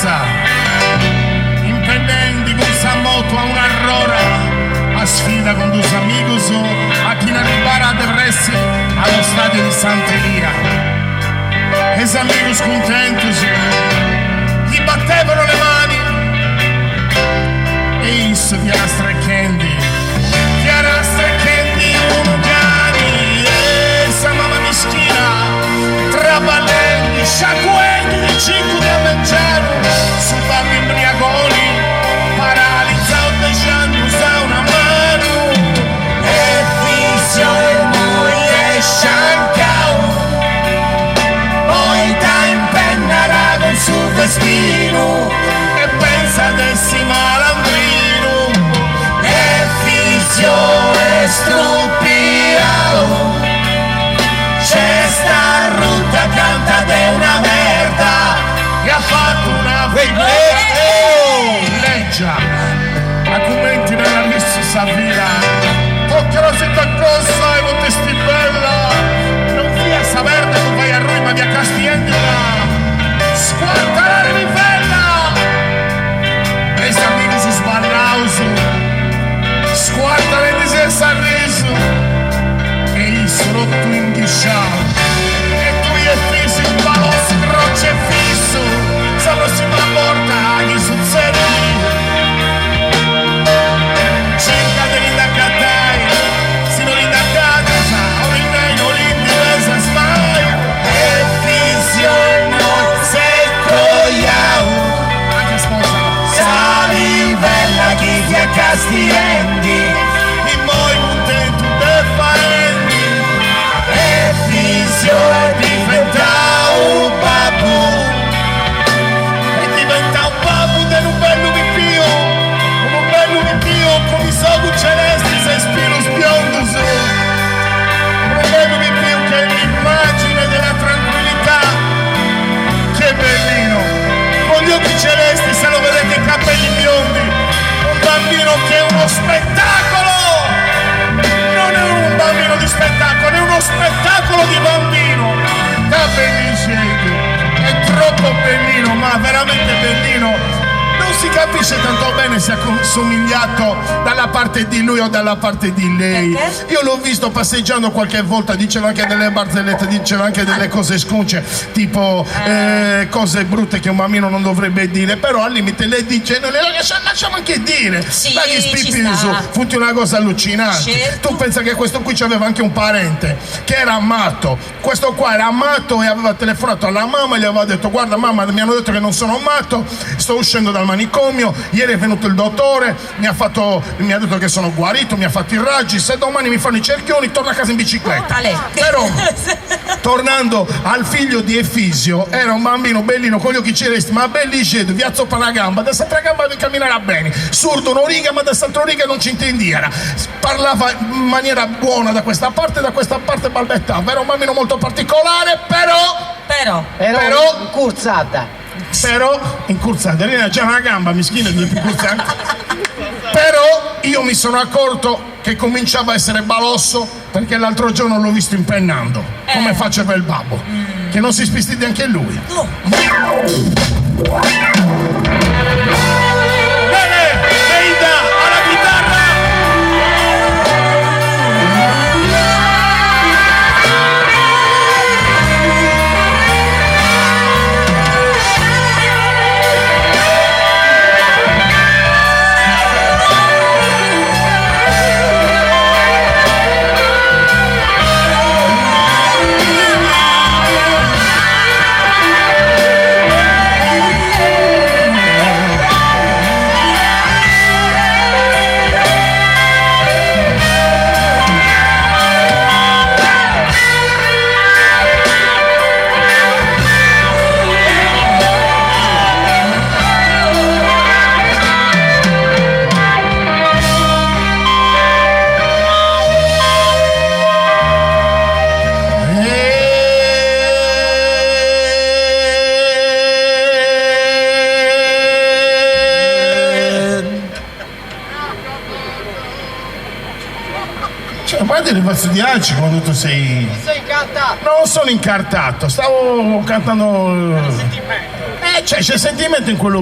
ragazza impedendi con sa moto a una rora a sfida con due amigos a chi arrivara a Terressi allo stadio di Sant'Elia. E gli amigos contentos gli battevano le mani e isso Chiara Strecchendi uno cani e sa mamma mischina traballenti, sciacquetti di cinque da mangiare su babbi imbriagoni paralizzato lasciando una mano e fisio e moglie sciancao poi ta impennarà con suo vestino e pensa dessi malandrino e fisio e strupiao c'è sta ruta canta de una merda e ha fatto una leggia a commenti nella lista Savira tocca la setta cosa e non ti sti bella non via a Saverde non vai a Rui ma via Castiglione squarta la rivella e sta amico su sbarrauso squarta le dise Sanriso e il rotto in disciao e tu e fisso in balos croce fisso se prossima porta agli succedi cerca dell'indagatai si non indagata o non l'indivesa smai e fisio non se croiao anche sposa sali bella chi ti accastiendi in moi contento de faendi e fisio è diventato un babù e diventa un babù del un bello mipio con i soldi celesti sei spiros biondos un bello mipio che è l'immagine della tranquillità che bellino con gli occhi celesti se lo vedete i capelli biondi un bambino che è uno spettacolo non è un bambino di spettacolo, è uno spettacolo di bambino. Da bellissimo, è troppo bellino, ma veramente bellino. Non si capisce tanto bene se è somigliato dalla parte di lui o dalla parte di lei. Perché? Io l'ho visto passeggiando qualche volta, diceva anche delle barzellette, diceva anche delle cose sconce, tipo cose brutte che un bambino non dovrebbe dire, però al limite lei dice, non le lasciamo anche dire. Sì, dagli spippi su, funti una cosa allucinante. Certo. Tu pensa che questo qui aveva anche un parente che era matto. Questo qua era matto e aveva telefonato alla mamma e gli aveva detto, guarda mamma, mi hanno detto che non sono matto, sto uscendo dal manicomio, ieri è venuto il dottore, mi ha detto che sono guarito, mi ha fatto i raggi, se domani mi fanno i cerchioni torno a casa in bicicletta. Però tornando al figlio di Efisio, era un bambino bellino con gli occhi celesti, ma bellissimo, via zoppa la gamba, da questa gamba camminerà bene, surdo una riga ma da quest'altra riga non ci intendiera, parlava in maniera buona da questa parte balbettava, era un bambino molto particolare, però incursata. Però incursata, lei era già una gamba mischina di incursata. Però io mi sono accorto che cominciava a essere balosso perché l'altro giorno l'ho visto impennando come faceva il babbo, che non si spisti neanche lui. Bene, Eida alla chitarra. Guarda le pazzo di Alci quando tu sei... Sei incartato! Non sono incartato, stavo cantando... C'è sentimento in quello